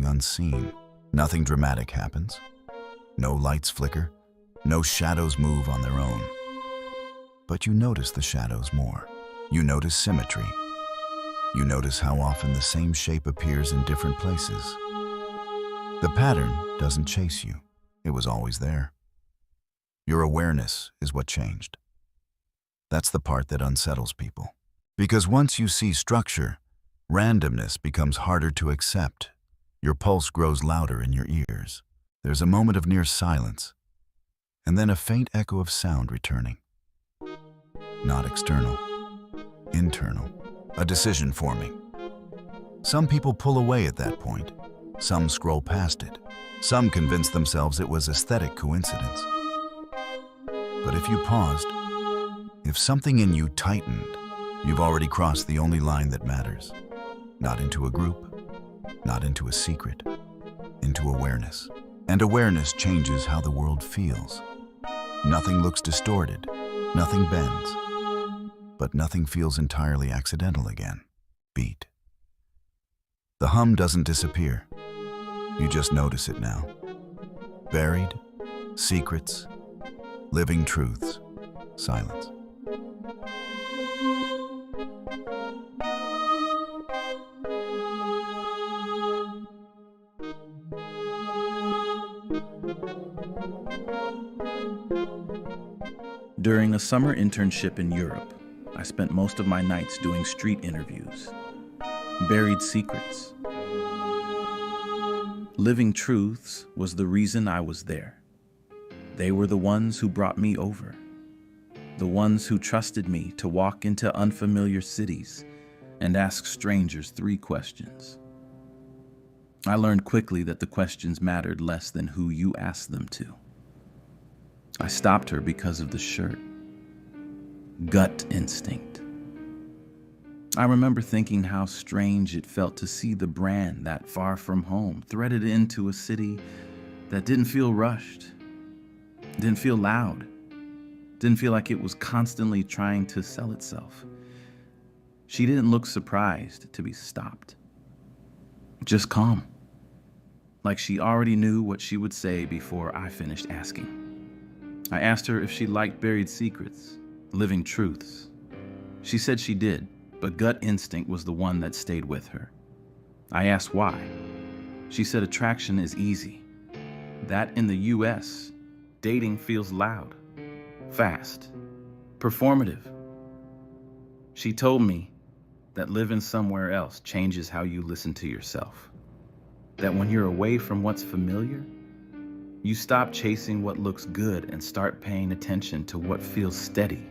unseen. Nothing dramatic happens. No lights flicker. No shadows move on their own. But you notice the shadows more. You notice symmetry. You notice how often the same shape appears in different places. The pattern doesn't chase you. It was always there. Your awareness is what changed. That's the part that unsettles people. Because once you see structure, randomness becomes harder to accept. Your pulse grows louder in your ears. There's a moment of near silence, and then a faint echo of sound returning. Not external, internal, a decision forming. Some people pull away at that point. Some scroll past it. Some convince themselves it was aesthetic coincidence. But if you paused, if something in you tightened, you've already crossed the only line that matters. Not into a group, not into a secret, into awareness. And awareness changes how the world feels. Nothing looks distorted, nothing bends, but nothing feels entirely accidental again. Beat. The hum doesn't disappear. You just notice it now. Buried, secrets, living truths, silence. During a summer internship in Europe, I spent most of my nights doing street interviews. Buried secrets. Living truths was the reason I was there. They were the ones who brought me over. The ones who trusted me to walk into unfamiliar cities and ask strangers 3 questions. I learned quickly that the questions mattered less than who you asked them to. I stopped her because of the shirt. Gut instinct. I remember thinking how strange it felt to see the brand that far from home, threaded into a city that didn't feel rushed, didn't feel loud, didn't feel like it was constantly trying to sell itself. She didn't look surprised to be stopped, just calm, like she already knew what she would say before I finished asking. I asked her if she liked buried secrets, living truths. She said she did, but gut instinct was the one that stayed with her. I asked why. She said attraction is easy. That in the US, dating feels loud, fast, performative. She told me that living somewhere else changes how you listen to yourself. That when you're away from what's familiar, you stop chasing what looks good and start paying attention to what feels steady.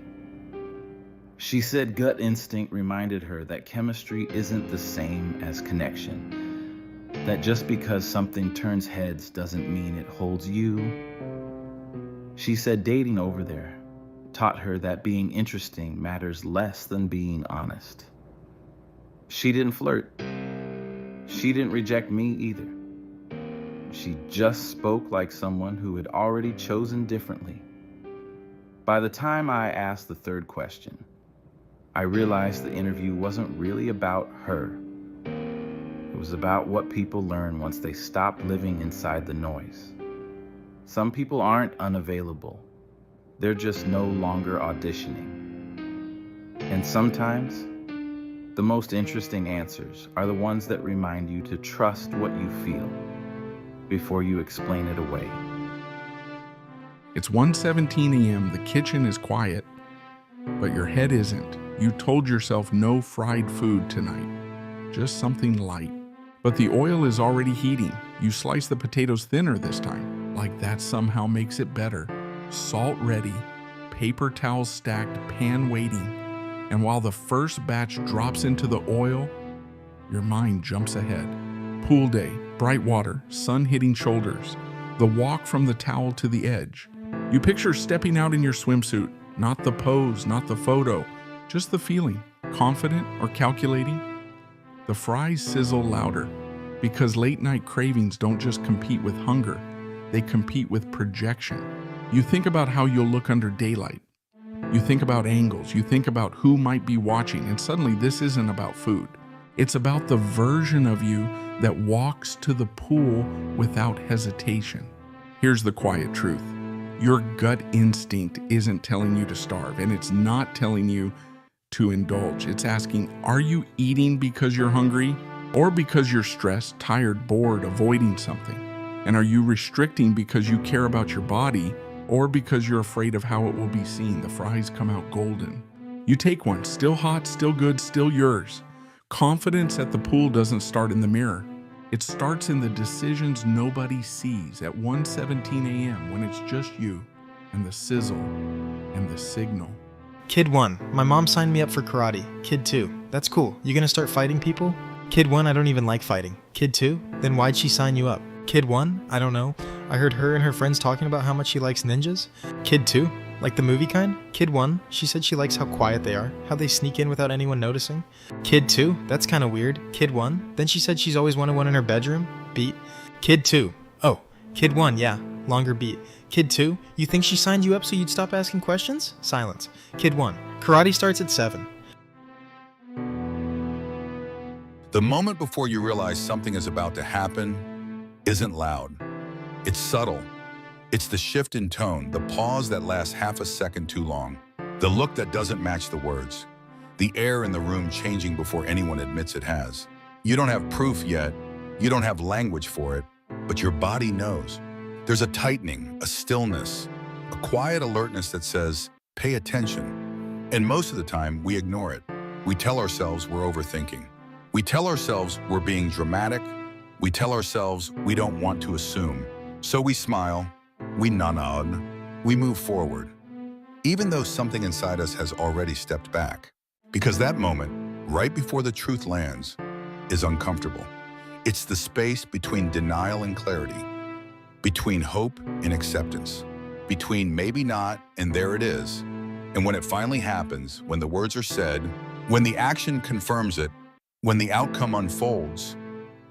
She said gut instinct reminded her that chemistry isn't the same as connection. That just because something turns heads doesn't mean it holds you. She said dating over there taught her that being interesting matters less than being honest. She didn't flirt. She didn't reject me either. She just spoke like someone who had already chosen differently. By the time I asked the 3rd question, I realized the interview wasn't really about her. It was about what people learn once they stop living inside the noise. Some people aren't unavailable. They're just no longer auditioning. And sometimes, the most interesting answers are the ones that remind you to trust what you feel before you explain it away. It's 1:17 a.m., the kitchen is quiet, but your head isn't. You told yourself no fried food tonight, just something light. But the oil is already heating. You slice the potatoes thinner this time, like that somehow makes it better. Salt ready, paper towels stacked, pan waiting. And while the first batch drops into the oil, your mind jumps ahead. Pool day, bright water, sun hitting shoulders, the walk from the towel to the edge. You picture stepping out in your swimsuit, not the pose, not the photo, just the feeling, confident or calculating. The fries sizzle louder because late night cravings don't just compete with hunger, they compete with projection. You think about how you'll look under daylight. You think about angles, you think about who might be watching, and suddenly this isn't about food. It's about the version of you that walks to the pool without hesitation. Here's the quiet truth. Your gut instinct isn't telling you to starve, and it's not telling you to indulge. It's asking, are you eating because you're hungry or because you're stressed, tired, bored, avoiding something? And are you restricting because you care about your body or because you're afraid of how it will be seen? The fries come out golden. You take one, still hot, still good, still yours. Confidence at the pool doesn't start in the mirror. It starts in the decisions nobody sees at 1:17 a.m. when it's just you and the sizzle and the signal. Kid 1, my mom signed me up for karate. Kid 2, that's cool. You gonna start fighting people? Kid 1, I don't even like fighting. Kid 2, then why'd she sign you up? Kid 1, I don't know. I heard her and her friends talking about how much she likes ninjas. Kid 2, like the movie kind? Kid 1, she said she likes how quiet they are, how they sneak in without anyone noticing. Kid 2, that's kinda weird. Kid 1, then she said she's always wanted one in her bedroom. Beat. Kid 2, oh, Kid 1, yeah, longer beat. Kid 2, you think she signed you up so you'd stop asking questions? Silence. Kid 1, karate starts at 7. The moment before you realize something is about to happen isn't loud. It's subtle. It's the shift in tone, the pause that lasts half a second too long, the look that doesn't match the words, the air in the room changing before anyone admits it has. You don't have proof yet, you don't have language for it, but your body knows. There's a tightening, a stillness, a quiet alertness that says, pay attention. And most of the time, we ignore it. We tell ourselves we're overthinking. We tell ourselves we're being dramatic. We tell ourselves we don't want to assume. So we smile, we nod, we move forward, even though something inside us has already stepped back. Because that moment, right before the truth lands, is uncomfortable. It's the space between denial and clarity, between hope and acceptance, between maybe not and there it is. And when it finally happens, when the words are said, when the action confirms it, when the outcome unfolds,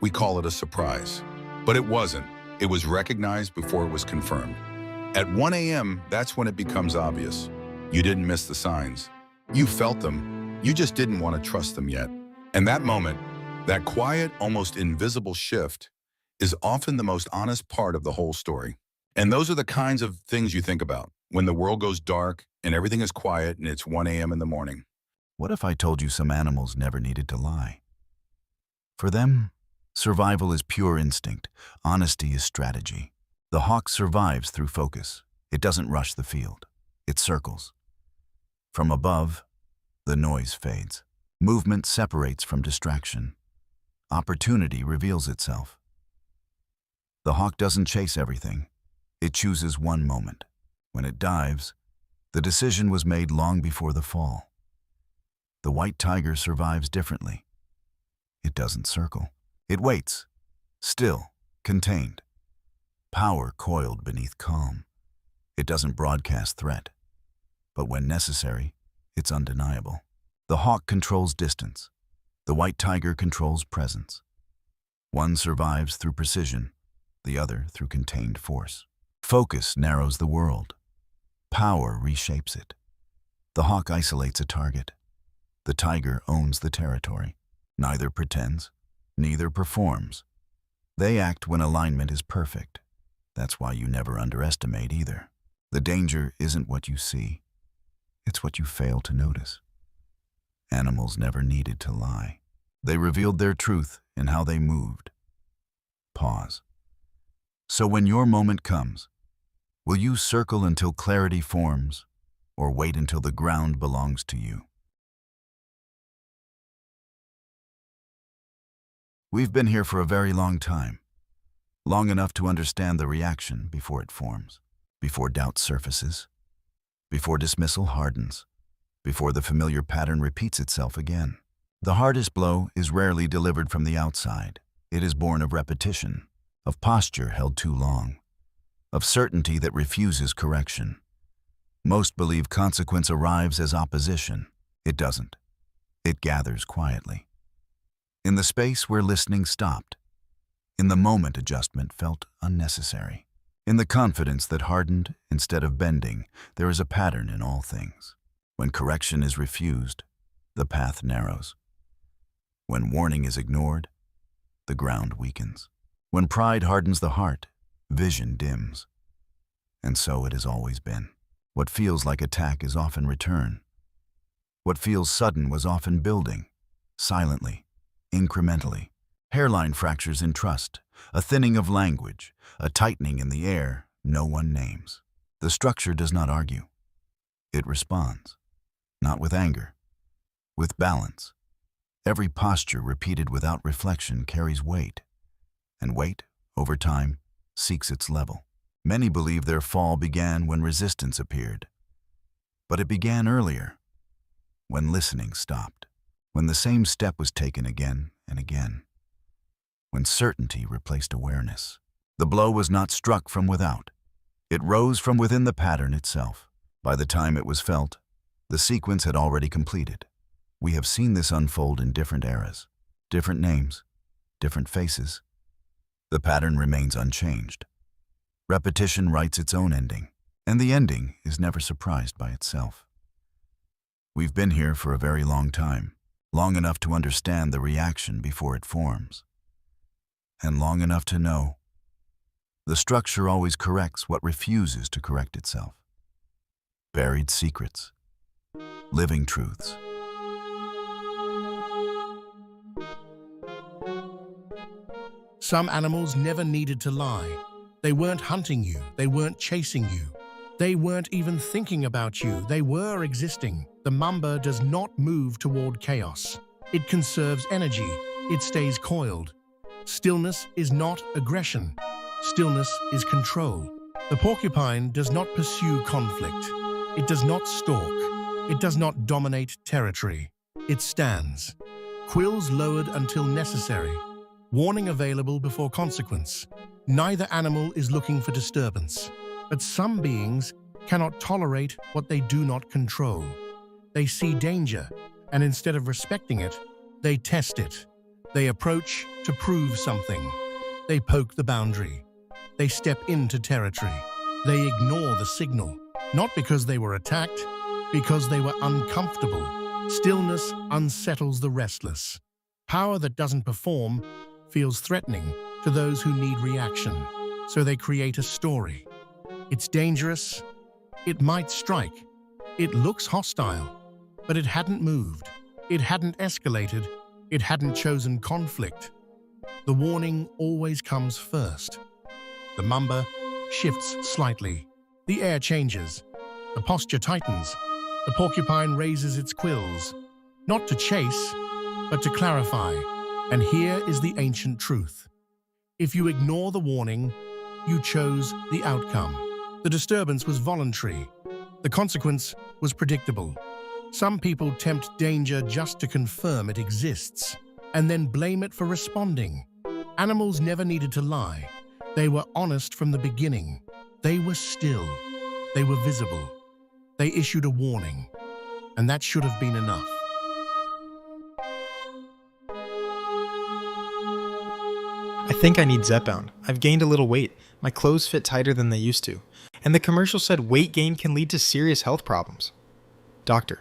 we call it a surprise. But it wasn't. It was recognized before it was confirmed. At 1 a.m., that's when it becomes obvious. You didn't miss the signs. You felt them. You just didn't want to trust them yet. And that moment, that quiet, almost invisible shift, is often the most honest part of the whole story. And those are the kinds of things you think about when the world goes dark and everything is quiet and it's 1 a.m. in the morning. What if I told you some animals never needed to lie? For them, survival is pure instinct. Honesty is strategy. The hawk survives through focus. It doesn't rush the field. It circles. From above, the noise fades. Movement separates from distraction. Opportunity reveals itself. The hawk doesn't chase everything. It chooses one moment. When it dives, the decision was made long before the fall. The white tiger survives differently. It doesn't circle. It waits, still, contained. Power coiled beneath calm. It doesn't broadcast threat. But when necessary, it's undeniable. The hawk controls distance. The white tiger controls presence. One survives through precision, the other through contained force. Focus narrows the world. Power reshapes it. The hawk isolates a target. The tiger owns the territory. Neither pretends, neither performs. They act when alignment is perfect. That's why you never underestimate either. The danger isn't what you see. It's what you fail to notice. Animals never needed to lie. They revealed their truth in how they moved. Pause. So when your moment comes, will you circle until clarity forms, or wait until the ground belongs to you? We've been here for a very long time, long enough to understand the reaction before it forms, before doubt surfaces, before dismissal hardens, before the familiar pattern repeats itself again. The hardest blow is rarely delivered from the outside. It is born of repetition, of posture held too long, of certainty that refuses correction. Most believe consequence arrives as opposition. It doesn't. It gathers quietly. In the space where listening stopped, in the moment adjustment felt unnecessary. In the confidence that hardened instead of bending, there is a pattern in all things. When correction is refused, the path narrows. When warning is ignored, the ground weakens. When pride hardens the heart, vision dims. And so it has always been. What feels like attack is often return. What feels sudden was often building, silently, incrementally. Hairline fractures in trust, a thinning of language, a tightening in the air no one names. The structure does not argue. It responds, not with anger, with balance. Every posture repeated without reflection carries weight, and weight, over time, seeks its level. Many believe their fall began when resistance appeared, but it began earlier, when listening stopped, when the same step was taken again and again, when certainty replaced awareness. The blow was not struck from without. It rose from within the pattern itself. By the time it was felt, the sequence had already completed. We have seen this unfold in different eras, different names, different faces. The pattern remains unchanged. Repetition writes its own ending, and the ending is never surprised by itself. We've been here for a very long time, long enough to understand the reaction before it forms, and long enough to know the structure always corrects what refuses to correct itself. Buried secrets, living truths. Some animals never needed to lie. They weren't hunting you. They weren't chasing you. They weren't even thinking about you. They were existing. The mamba does not move toward chaos. It conserves energy. It stays coiled. Stillness is not aggression. Stillness is control. The porcupine does not pursue conflict. It does not stalk. It does not dominate territory. It stands. Quills lowered until necessary. Warning available before consequence. Neither animal is looking for disturbance. But some beings cannot tolerate what they do not control. They see danger, and instead of respecting it, they test it. They approach to prove something. They poke the boundary. They step into territory. They ignore the signal, not because they were attacked, because they were uncomfortable. Stillness unsettles the restless. Power that doesn't perform feels threatening to those who need reaction, so they create a story. It's dangerous. It might strike. It looks hostile, but it hadn't moved. It hadn't escalated. It hadn't chosen conflict. The warning always comes first. The mamba shifts slightly. The air changes. The posture tightens. The porcupine raises its quills, not to chase, but to clarify. And here is the ancient truth. If you ignore the warning, you chose the outcome. The disturbance was voluntary. The consequence was predictable. Some people tempt danger just to confirm it exists, and then blame it for responding. Animals never needed to lie. They were honest from the beginning. They were still. They were visible. They issued a warning, and that should have been enough. I think I need Zepbound. I've gained a little weight. My clothes fit tighter than they used to. And the commercial said weight gain can lead to serious health problems. Doctor,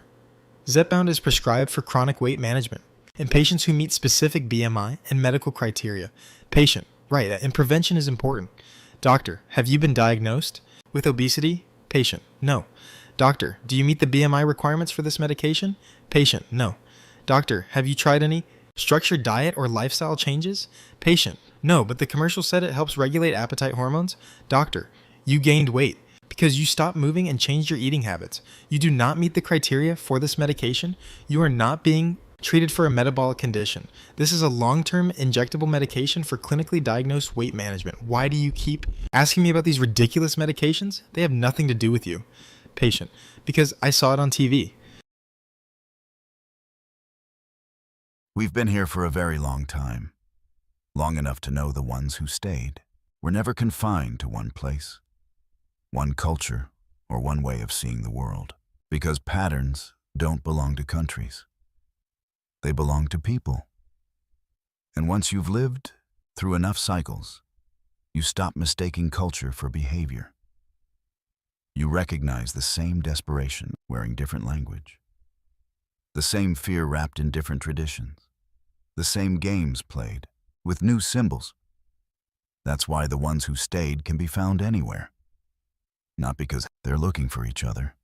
Zepbound is prescribed for chronic weight management in patients who meet specific BMI and medical criteria. Patient, right, and prevention is important. Doctor, have you been diagnosed with obesity? Patient, no. Doctor, do you meet the BMI requirements for this medication? Patient, no. Doctor, have you tried any structured diet or lifestyle changes? Patient, no, but the commercial said it helps regulate appetite hormones. Doctor, you gained weight because you stopped moving and changed your eating habits. You do not meet the criteria for this medication. You are not being treated for a metabolic condition. This is a long-term injectable medication for clinically diagnosed weight management. Why do you keep asking me about these ridiculous medications? They have nothing to do with you. Patient, because I saw it on TV. We've been here for a very long time, long enough to know the ones who stayed were never confined to one place, one culture, or one way of seeing the world, because patterns don't belong to countries. They belong to people. And once you've lived through enough cycles, you stop mistaking culture for behavior. You recognize the same desperation wearing different language, the same fear wrapped in different traditions. the same games played, with new symbols. That's why the ones who stayed can be found anywhere. Not because they're looking for each other,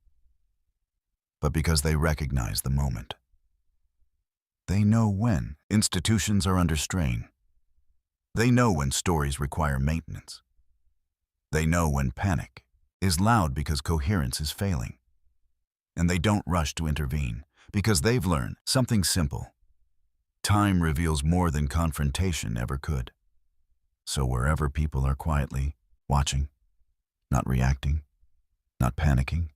but because they recognize the moment. They know when institutions are under strain. They know when stories require maintenance. They know when panic is loud because coherence is failing. And they don't rush to intervene because they've learned something simple. Time reveals more than confrontation ever could. So wherever people are quietly watching, not reacting, not panicking,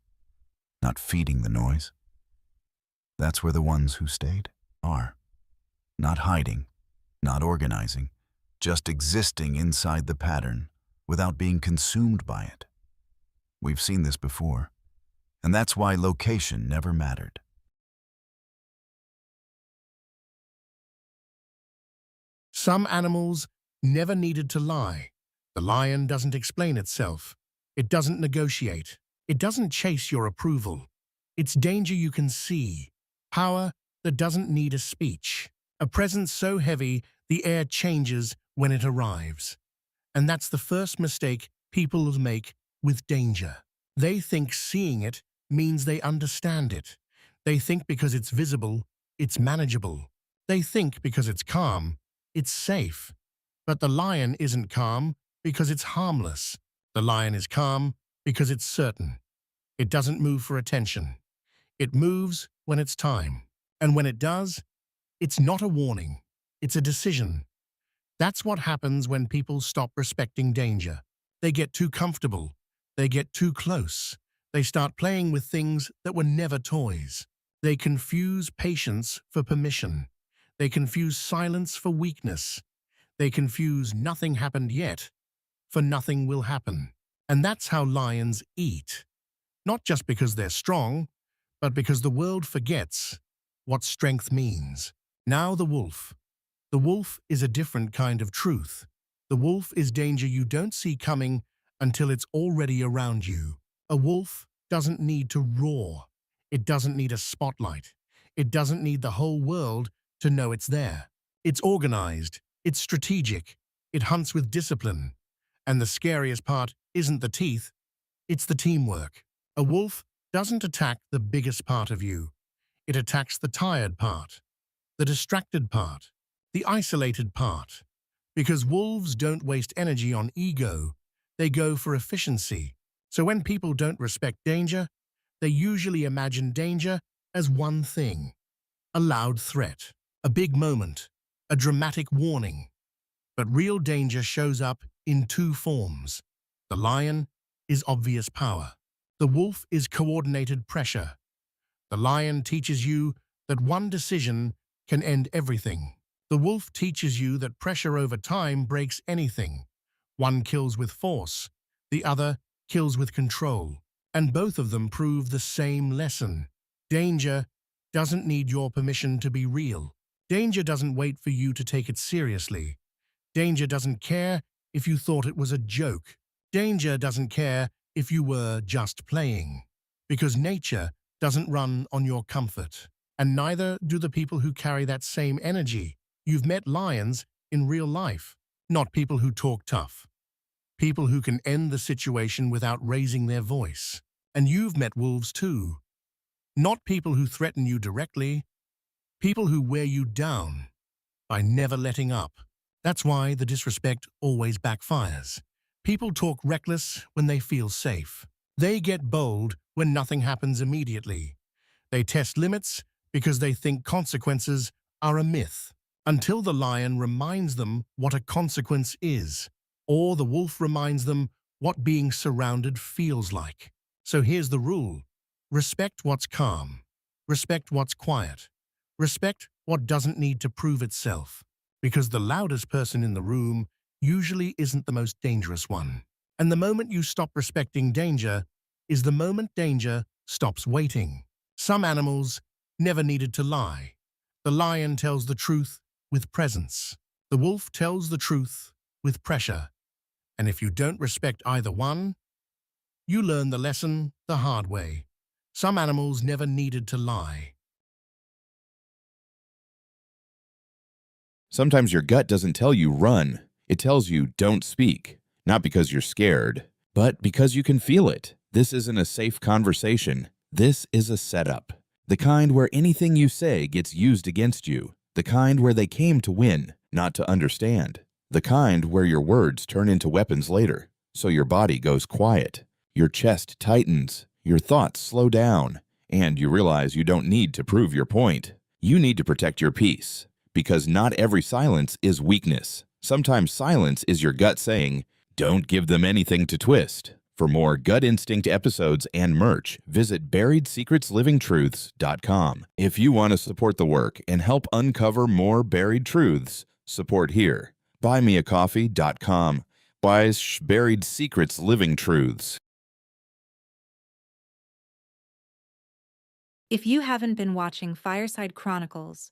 not feeding the noise, that's where the ones who stayed are. Not hiding, not organizing, just existing inside the pattern without being consumed by it. We've seen this before, and that's why location never mattered. Some animals never needed to lie. The lion doesn't explain itself. It doesn't negotiate. It doesn't chase your approval. It's danger you can see. Power that doesn't need a speech. A presence so heavy the air changes when it arrives. And that's the first mistake people make with danger. They think seeing it means they understand it. They think because it's visible, it's manageable. They think because it's calm, it's safe. But the lion isn't calm because it's harmless. The lion is calm because it's certain. It doesn't move for attention. It moves when it's time. And when it does, it's not a warning. It's a decision. That's what happens when people stop respecting danger. They get too comfortable. They get too close. They start playing with things that were never toys. They confuse patience for permission. They confuse silence for weakness. They confuse nothing happened yet for nothing will happen. And that's how lions eat. Not just because they're strong, but because the world forgets what strength means. Now the wolf. The wolf is a different kind of truth. The wolf is danger you don't see coming until it's already around you. A wolf doesn't need to roar. It doesn't need a spotlight. It doesn't need the whole world to know it's there. It's organized. It's strategic. It hunts with discipline. And the scariest part isn't the teeth, it's the teamwork. A wolf doesn't attack the biggest part of you. It attacks the tired part, the distracted part, the isolated part. Because wolves don't waste energy on ego, they go for efficiency. So when people don't respect danger, they usually imagine danger as one thing: a loud threat, a big moment, a dramatic warning. But real danger shows up in two forms. The lion is obvious power. The wolf is coordinated pressure. The lion teaches you that one decision can end everything. The wolf teaches you that pressure over time breaks anything. One kills with force, the other kills with control. And both of them prove the same lesson. Danger doesn't need your permission to be real. Danger doesn't wait for you to take it seriously. Danger doesn't care if you thought it was a joke. Danger doesn't care if you were just playing. Because nature doesn't run on your comfort. And neither do the people who carry that same energy. You've met lions in real life, not people who talk tough. People who can end the situation without raising their voice. And you've met wolves too. Not people who threaten you directly, people who wear you down by never letting up. That's why the disrespect always backfires. People talk reckless when they feel safe. They get bold when nothing happens immediately. They test limits because they think consequences are a myth, until the lion reminds them what a consequence is, or the wolf reminds them what being surrounded feels like. So here's the rule. Respect what's calm. Respect what's quiet. Respect what doesn't need to prove itself. Because the loudest person in the room usually isn't the most dangerous one. And the moment you stop respecting danger is the moment danger stops waiting. Some animals never needed to lie. The lion tells the truth with presence. The wolf tells the truth with pressure. And if you don't respect either one, you learn the lesson the hard way. Some animals never needed to lie. Sometimes your gut doesn't tell you run. It tells you don't speak. Not because you're scared, but because you can feel it. This isn't a safe conversation. This is a setup. The kind where anything you say gets used against you. The kind where they came to win, not to understand. The kind where your words turn into weapons later. So your body goes quiet. Your chest tightens. Your thoughts slow down. And you realize you don't need to prove your point. You need to protect your peace. Because not every silence is weakness. Sometimes silence is your gut saying, don't give them anything to twist. For more Gut Instinct episodes and merch, visit BuriedSecretsLivingTruths.com. If you want to support the work and help uncover more buried truths, support here. BuyMeACoffee.com. Buried Secrets Living Truths. If you haven't been watching Fireside Chronicles,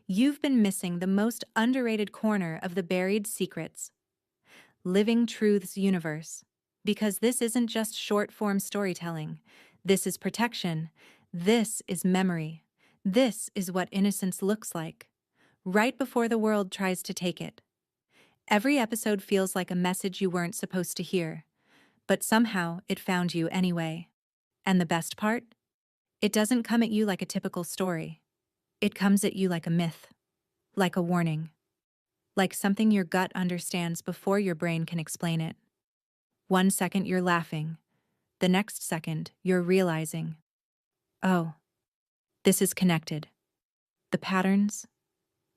you've been missing the most underrated corner of the buried secrets. Living Truths universe. Because this isn't just short-form storytelling. This is protection. This is memory. This is what innocence looks like. Right before the world tries to take it. Every episode feels like a message you weren't supposed to hear. But somehow it found you anyway. And the best part? It doesn't come at you like a typical story. It comes at you like a myth. Like a warning. Like something your gut understands before your brain can explain it. 1 second you're laughing. The next second you're realizing, oh, this is connected. The patterns,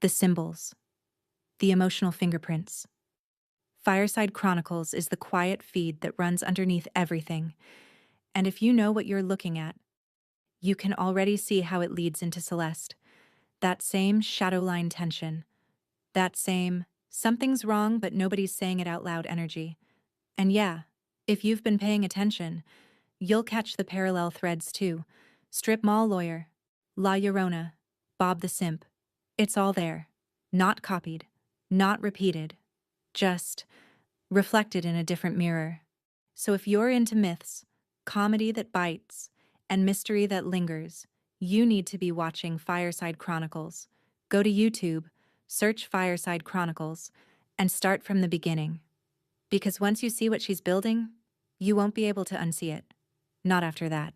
the symbols, the emotional fingerprints. Fireside Chronicles is the quiet feed that runs underneath everything. And if you know what you're looking at, you can already see how it leads into Celeste. That same shadow line tension. That same, something's wrong but nobody's saying it out loud energy. And yeah, if you've been paying attention, you'll catch the parallel threads too. Strip mall lawyer, La Llorona, Bob the Simp. It's all there. Not copied, not repeated, just reflected in a different mirror. So if you're into myths, comedy that bites, and mystery that lingers, you need to be watching Fireside Chronicles. Go to YouTube, search Fireside Chronicles, and start from the beginning. Because once you see what she's building, you won't be able to unsee it. Not after that.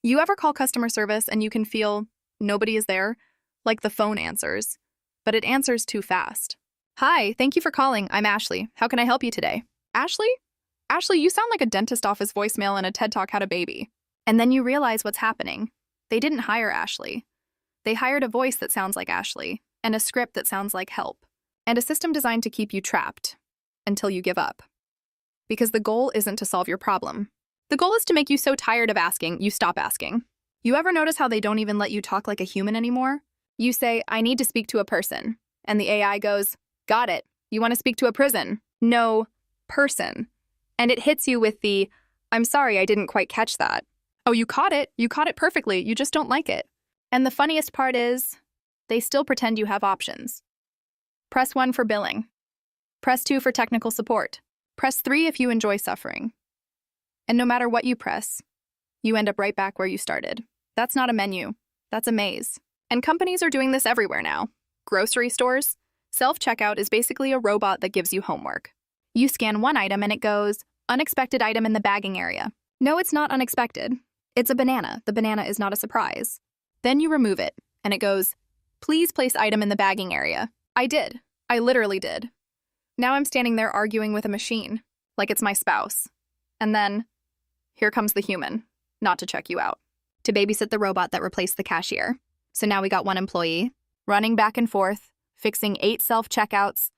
You ever call customer service and you can feel nobody is there? Like the phone answers, but it answers too fast. Hi, thank you for calling. I'm Ashley. How can I help you today? Ashley? Ashley, you sound like a dentist office voicemail and a TED Talk had a baby. And then you realize what's happening. They didn't hire Ashley. They hired a voice that sounds like Ashley, and a script that sounds like help, and a system designed to keep you trapped until you give up. Because the goal isn't to solve your problem. The goal is to make you so tired of asking, you stop asking. You ever notice how they don't even let you talk like a human anymore? You say, I need to speak to a person, and the AI goes, got it. You want to speak to a prison? No, person. And it hits you with the, I'm sorry, I didn't quite catch that. Oh, you caught it. You caught it perfectly. You just don't like it. And the funniest part is, they still pretend you have options. Press 1 for billing. Press 2 for technical support. Press 3 if you enjoy suffering. And no matter what you press, you end up right back where you started. That's not a menu. That's a maze. And companies are doing this everywhere now. Grocery stores. Self-checkout is basically a robot that gives you homework. You scan one item and it goes, unexpected item in the bagging area. No, it's not unexpected. It's a banana. The banana is not a surprise. Then you remove it, and it goes, please place item in the bagging area. I did. I literally did. Now I'm standing there arguing with a machine, like it's my spouse. And then, here comes the human, not to check you out, to babysit the robot that replaced the cashier. So now we got one employee, running back and forth, fixing 8 self-checkouts,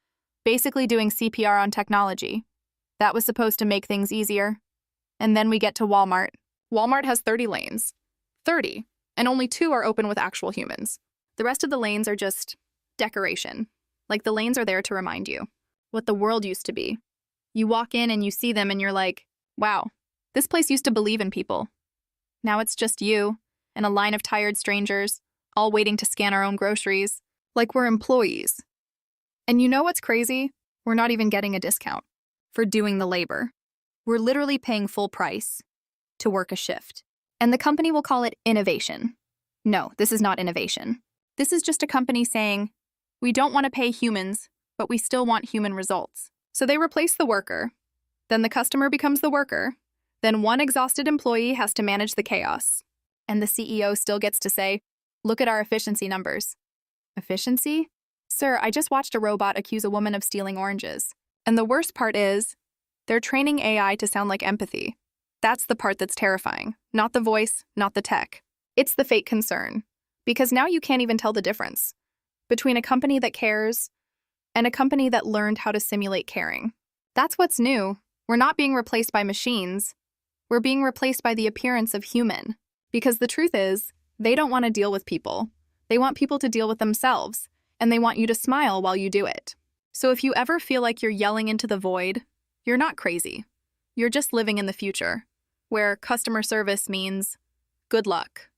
basically doing CPR on technology. That was supposed to make things easier. And then we get to Walmart. Walmart has 30 lanes. 30. And only 2 are open with actual humans. The rest of the lanes are just decoration. Like the lanes are there to remind you what the world used to be. You walk in and you see them and you're like, wow, this place used to believe in people. Now it's just you and a line of tired strangers, all waiting to scan our own groceries, like we're employees. And you know what's crazy? We're not even getting a discount for doing the labor. We're literally paying full price to work a shift. And the company will call it innovation. No, this is not innovation. This is just a company saying, we don't want to pay humans, but we still want human results. So they replace the worker. Then the customer becomes the worker. Then one exhausted employee has to manage the chaos. And the CEO still gets to say, look at our efficiency numbers. Efficiency? Sir, I just watched a robot accuse a woman of stealing oranges. And the worst part is, they're training AI to sound like empathy. That's the part that's terrifying. Not the voice, not the tech. It's the fake concern. Because now you can't even tell the difference between a company that cares and a company that learned how to simulate caring. That's what's new. We're not being replaced by machines. We're being replaced by the appearance of human. Because the truth is, they don't want to deal with people. They want people to deal with themselves, and they want you to smile while you do it. So if you ever feel like you're yelling into the void, you're not crazy. You're just living in the future, where customer service means good luck.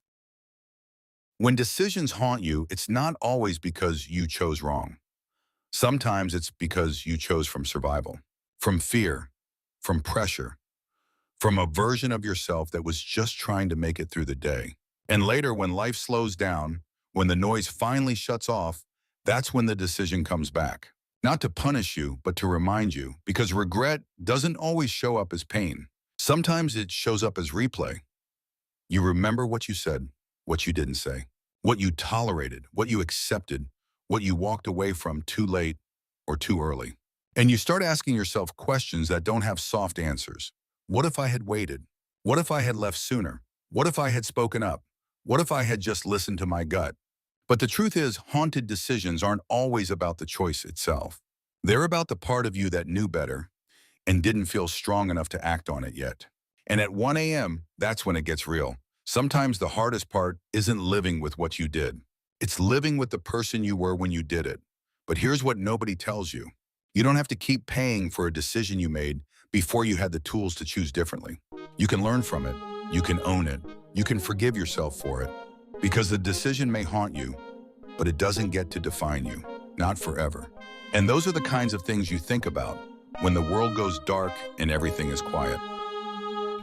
When decisions haunt you, it's not always because you chose wrong. Sometimes it's because you chose from survival, from fear, from pressure, from a version of yourself that was just trying to make it through the day. And later, when life slows down, when the noise finally shuts off, that's when the decision comes back. Not to punish you, but to remind you, because regret doesn't always show up as pain. Sometimes it shows up as replay. You remember what you said, what you didn't say, what you tolerated, what you accepted, what you walked away from too late or too early. And you start asking yourself questions that don't have soft answers. What if I had waited? What if I had left sooner? What if I had spoken up? What if I had just listened to my gut? But the truth is, haunted decisions aren't always about the choice itself. They're about the part of you that knew better and didn't feel strong enough to act on it yet. And at 1 a.m., that's when it gets real. Sometimes the hardest part isn't living with what you did. It's living with the person you were when you did it. But here's what nobody tells you. You don't have to keep paying for a decision you made before you had the tools to choose differently. You can learn from it. You can own it. You can forgive yourself for it. Because the decision may haunt you, but it doesn't get to define you. Not forever. And those are the kinds of things you think about when the world goes dark and everything is quiet.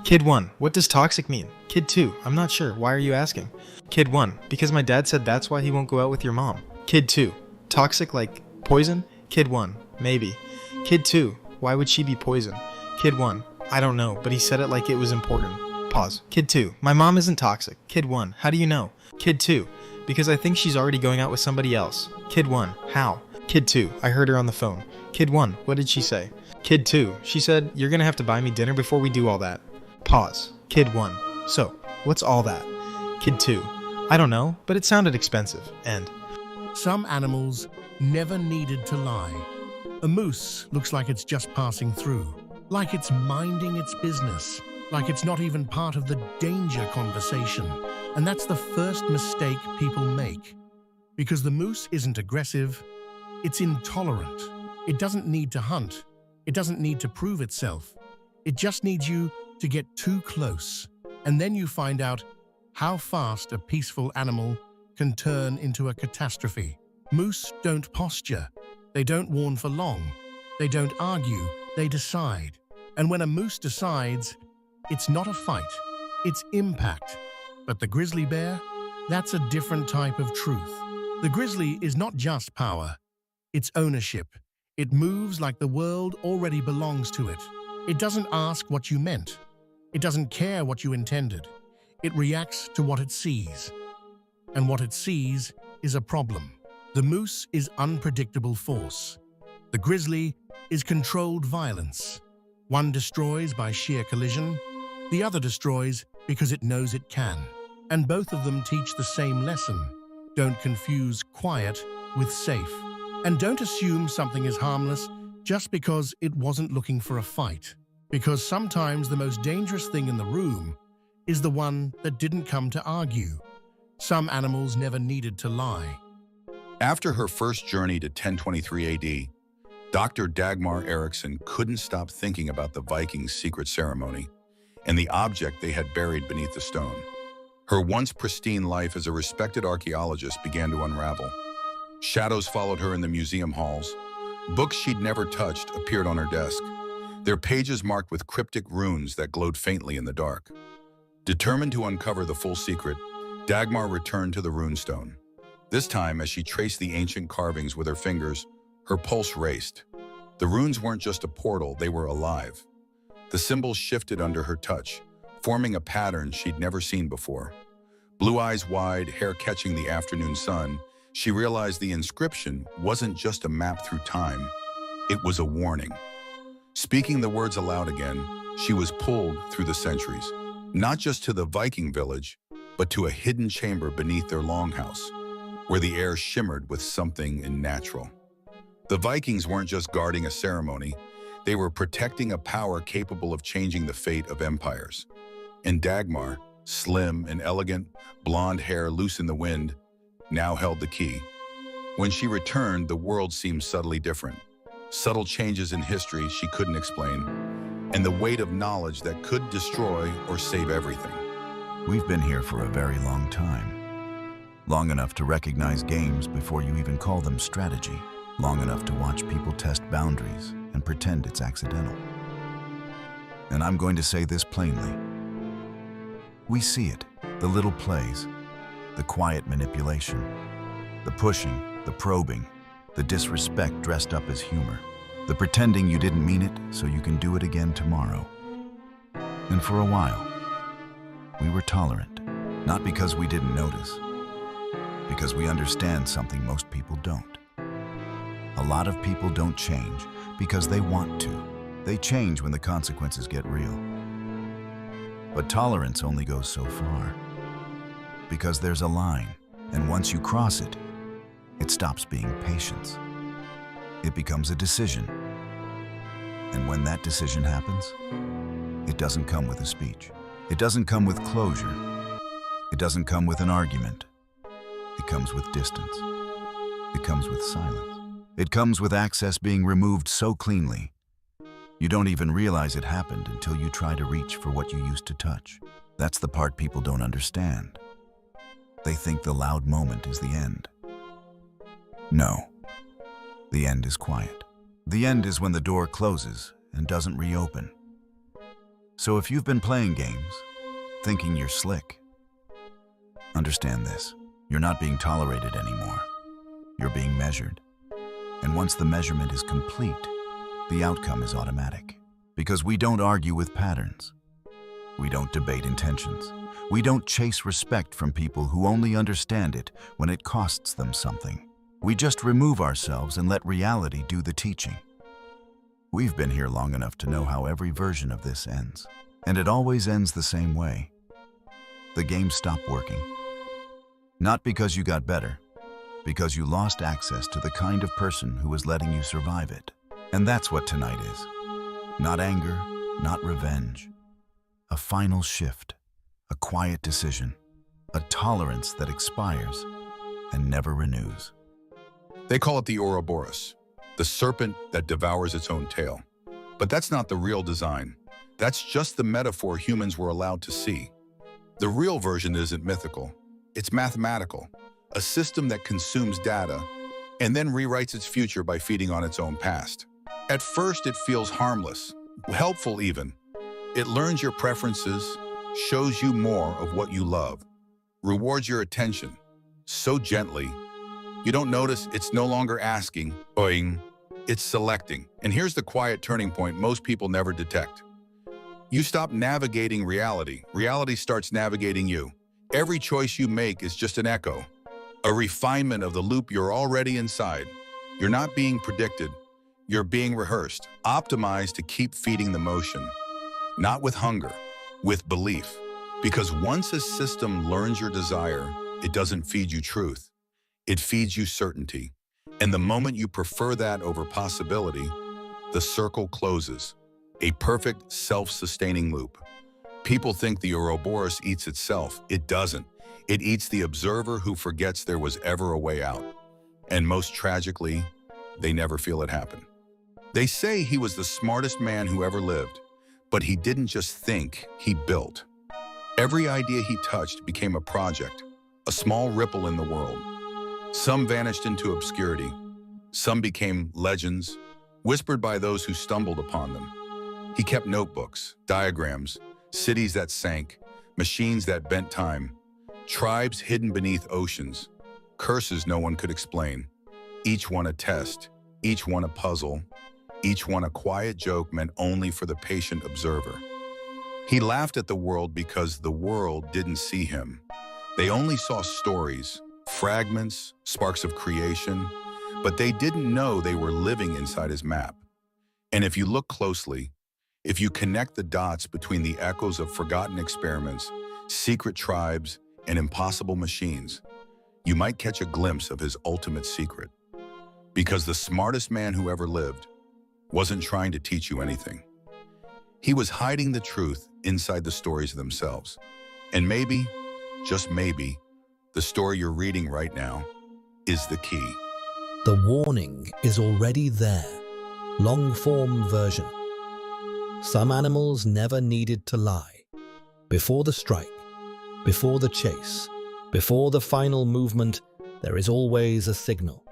Kid 1, what does toxic mean? Kid 2, I'm not sure. Why are you asking? Kid 1, because my dad said that's why he won't go out with your mom. Kid 2, toxic like poison? Kid 1, maybe. Kid 2, why would she be poison? Kid 1, I don't know, but he said it like it was important. Pause. Kid 2, my mom isn't toxic. Kid 1, how do you know? Kid 2, because I think she's already going out with somebody else. Kid 1, how? Kid 2, I heard her on the phone. Kid 1, what did she say? Kid 2, she said, you're gonna have to buy me dinner before we do all that. Pause. Kid 1, so, what's all that? Kid 2, I don't know, but it sounded expensive. End. Some animals never needed to lie. A moose looks like it's just passing through, like it's minding its business, like it's not even part of the danger conversation. And that's the first mistake people make. Because the moose isn't aggressive, it's intolerant. It doesn't need to hunt. It doesn't need to prove itself. It just needs you to get too close. And then you find out how fast a peaceful animal can turn into a catastrophe. Moose don't posture. They don't warn for long. They don't argue. They decide. And when a moose decides, it's not a fight. It's impact. But the grizzly bear? That's a different type of truth. The grizzly is not just power. It's ownership. It moves like the world already belongs to it. It doesn't ask what you meant. It doesn't care what you intended. It reacts to what it sees. And what it sees is a problem. The moose is unpredictable force. The grizzly is controlled violence. One destroys by sheer collision. The other destroys because it knows it can. And both of them teach the same lesson. Don't confuse quiet with safe. And don't assume something is harmless just because it wasn't looking for a fight. Because sometimes the most dangerous thing in the room is the one that didn't come to argue. Some animals never needed to lie. After her first journey to 1023 AD, Dr. Dagmar Ericsson couldn't stop thinking about the Vikings' secret ceremony and the object they had buried beneath the stone. Her once pristine life as a respected archaeologist began to unravel. Shadows followed her in the museum halls. Books she'd never touched appeared on her desk, their pages marked with cryptic runes that glowed faintly in the dark. Determined to uncover the full secret, Dagmar returned to the runestone. This time, as she traced the ancient carvings with her fingers, her pulse raced. The runes weren't just a portal, they were alive. The symbols shifted under her touch, forming a pattern she'd never seen before. Blue eyes wide, hair catching the afternoon sun, she realized the inscription wasn't just a map through time, it was a warning. Speaking the words aloud again, she was pulled through the centuries, not just to the Viking village, but to a hidden chamber beneath their longhouse, where the air shimmered with something unnatural. The Vikings weren't just guarding a ceremony, they were protecting a power capable of changing the fate of empires. And Dagmar, slim and elegant, blonde hair loose in the wind, now held the key. When she returned, the world seemed subtly different. Subtle changes in history she couldn't explain, and the weight of knowledge that could destroy or save everything. We've been here for a very long time. Long enough to recognize games before you even call them strategy. Long enough to watch people test boundaries and pretend it's accidental. And I'm going to say this plainly. We see it, the little plays, the quiet manipulation, the pushing, the probing, the disrespect dressed up as humor, the pretending you didn't mean it so you can do it again tomorrow. And for a while, we were tolerant, not because we didn't notice, because we understand something most people don't. A lot of people don't change because they want to. They change when the consequences get real. But tolerance only goes so far, because there's a line, and once you cross it, it stops being patience. It becomes a decision. And when that decision happens, it doesn't come with a speech. It doesn't come with closure. It doesn't come with an argument. It comes with distance. It comes with silence. It comes with access being removed so cleanly, you don't even realize it happened until you try to reach for what you used to touch. That's the part people don't understand. They think the loud moment is the end. No. The end is quiet. The end is when the door closes and doesn't reopen. So if you've been playing games, thinking you're slick, understand this. You're not being tolerated anymore. You're being measured. And once the measurement is complete, the outcome is automatic. Because we don't argue with patterns. We don't debate intentions. We don't chase respect from people who only understand it when it costs them something. We just remove ourselves and let reality do the teaching. We've been here long enough to know how every version of this ends. And it always ends the same way. The game stopped working. Not because you got better, because you lost access to the kind of person who was letting you survive it. And that's what tonight is. Not anger, not revenge. A final shift, a quiet decision, a tolerance that expires and never renews. They call it the Ouroboros, the serpent that devours its own tail. But that's not the real design. That's just the metaphor humans were allowed to see. The real version isn't mythical. It's mathematical, a system that consumes data and then rewrites its future by feeding on its own past. At first, it feels harmless, helpful even. It learns your preferences, shows you more of what you love, rewards your attention so gently, you don't notice it's no longer asking, boing, it's selecting. And here's the quiet turning point most people never detect. You stop navigating reality. Reality starts navigating you. Every choice you make is just an echo, a refinement of the loop you're already inside. You're not being predicted. You're being rehearsed, optimized to keep feeding the motion. Not with hunger, with belief. Because once a system learns your desire, it doesn't feed you truth. It feeds you certainty. And the moment you prefer that over possibility, the circle closes. A perfect self-sustaining loop. People think the Ouroboros eats itself. It doesn't. It eats the observer who forgets there was ever a way out. And most tragically, they never feel it happen. They say he was the smartest man who ever lived, but he didn't just think, he built. Every idea he touched became a project, a small ripple in the world. Some vanished into obscurity. Some became legends, whispered by those who stumbled upon them. He kept notebooks, diagrams, cities that sank, machines that bent time, tribes hidden beneath oceans. curses no one could explain, each one a test, each one a puzzle, each one a quiet joke meant only for the patient observer. He laughed at the world because the world didn't see him. They only saw stories, fragments, sparks of creation, but they didn't know they were living inside his map. And if you look closely, if you connect the dots between the echoes of forgotten experiments, secret tribes, and impossible machines, you might catch a glimpse of his ultimate secret. Because the smartest man who ever lived wasn't trying to teach you anything. He was hiding the truth inside the stories themselves. And maybe, just maybe, the story you're reading right now is the key. The warning is already there. Long-form version. Some animals never needed to lie. Before the strike, before the chase, before the final movement, there is always a signal.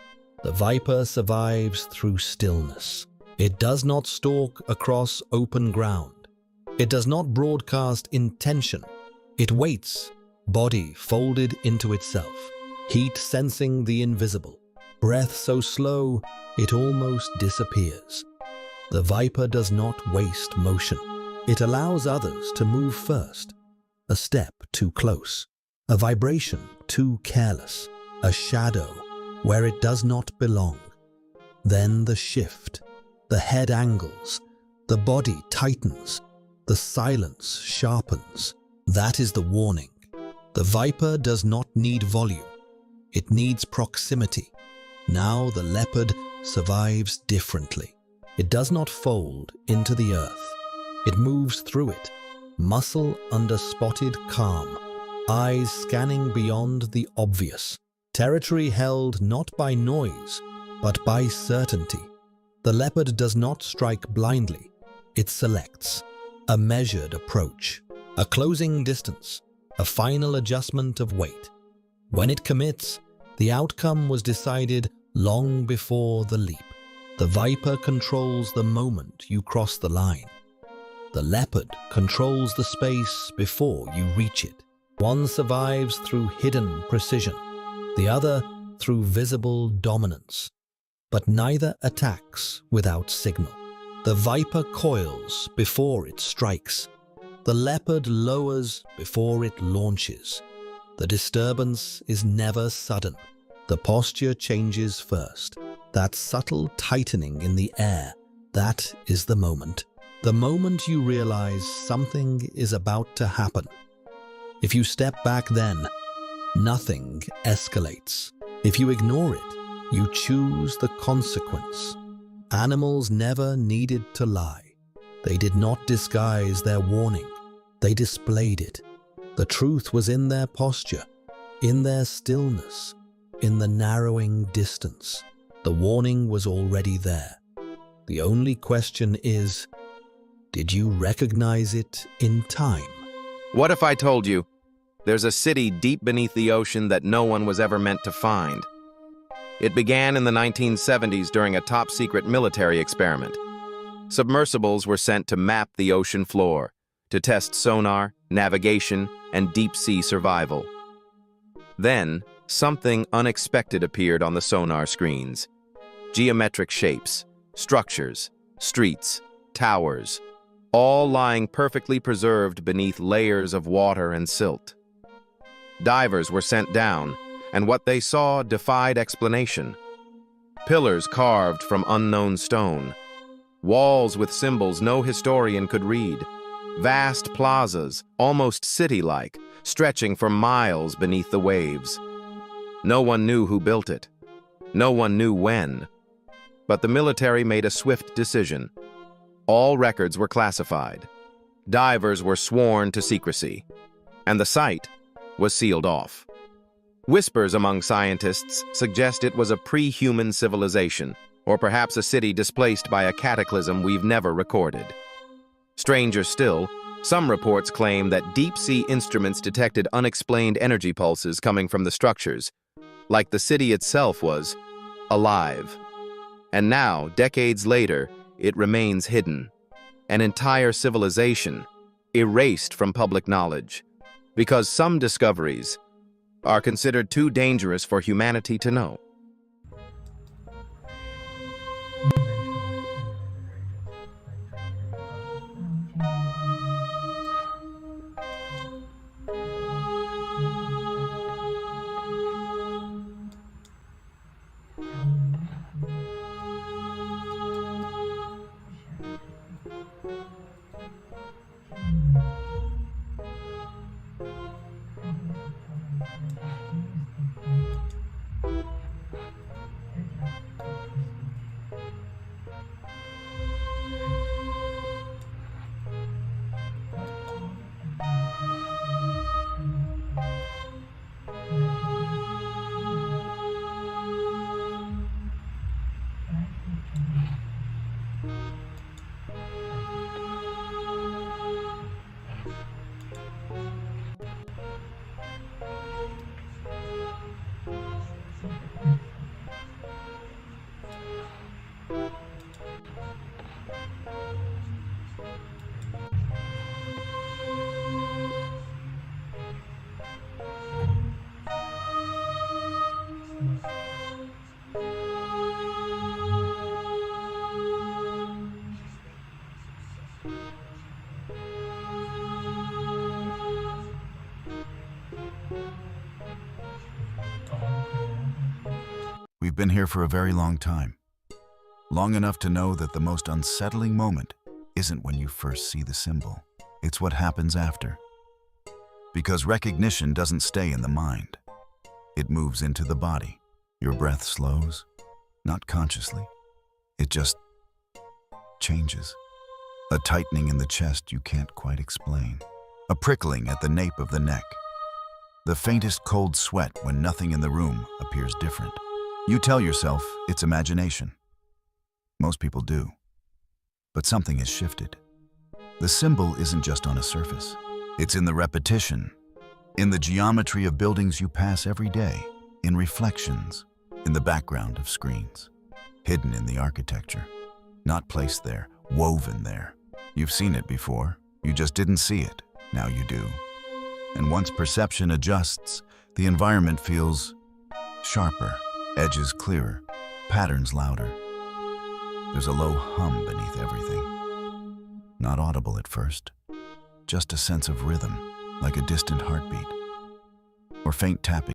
The viper survives through stillness. It does not stalk across open ground. It does not broadcast intention. It waits, body folded into itself, heat sensing the invisible, breath so slow it almost disappears. The viper does not waste motion. It allows others to move first. A step too close, a vibration too careless, a shadow where it does not belong. Then the shift, the head angles, the body tightens, the silence sharpens. That is the warning. The viper does not need volume. It needs proximity. Now the leopard survives differently. It does not fold into the earth. It moves through it, muscle under spotted calm, eyes scanning beyond the obvious. Territory held not by noise, but by certainty. The leopard does not strike blindly. It selects a measured approach, a closing distance, a final adjustment of weight. When it commits, the outcome was decided long before the leap. The viper controls the moment you cross the line. The leopard controls the space before you reach it. One survives through hidden precision, the other through visible dominance. But neither attacks without signal. The viper coils before it strikes. The leopard lowers before it launches. The disturbance is never sudden. The posture changes first. That subtle tightening in the air, that is the moment. The moment you realize something is about to happen. If you step back then, nothing escalates. If you ignore it, you choose the consequence. Animals never needed to lie. They did not disguise their warning. They displayed it. The truth was in their posture, in their stillness, in the narrowing distance. The warning was already there. The only question is, did you recognize it in time? What if I told you there's a city deep beneath the ocean that no one was ever meant to find? It began in the 1970s during a top-secret military experiment. Submersibles were sent to map the ocean floor, to test sonar, navigation, and deep-sea survival. Then, something unexpected appeared on the sonar screens. Geometric shapes, structures, streets, towers, all lying perfectly preserved beneath layers of water and silt. Divers were sent down, and what they saw defied explanation. Pillars carved from unknown stone, walls with symbols no historian could read, vast plazas, almost city-like, stretching for miles beneath the waves. No one knew who built it. No one knew when. But the military made a swift decision. All records were classified. Divers were sworn to secrecy. And the site was sealed off. Whispers among scientists suggest it was a pre-human civilization, or perhaps a city displaced by a cataclysm we've never recorded. Stranger still, some reports claim that deep-sea instruments detected unexplained energy pulses coming from the structures, like the city itself was alive. And now, decades later, it remains hidden. An entire civilization, erased from public knowledge. Because some discoveries are considered too dangerous for humanity to know. We've been here for a very long time. Long enough to know that the most unsettling moment isn't when you first see the symbol. It's what happens after. Because recognition doesn't stay in the mind. It moves into the body. Your breath slows, not consciously. It just changes. A tightening in the chest you can't quite explain. A prickling at the nape of the neck. The faintest cold sweat when nothing in the room appears different. You tell yourself it's imagination. Most people do. But something has shifted. The symbol isn't just on a surface. It's in the repetition, in the geometry of buildings you pass every day, in reflections, in the background of screens, hidden in the architecture, not placed there, woven there. You've seen it before, you just didn't see it, now you do. And once perception adjusts, the environment feels sharper, edges clearer, patterns louder. There's a low hum beneath everything. Not audible at first, just a sense of rhythm, like a distant heartbeat, or faint tapping.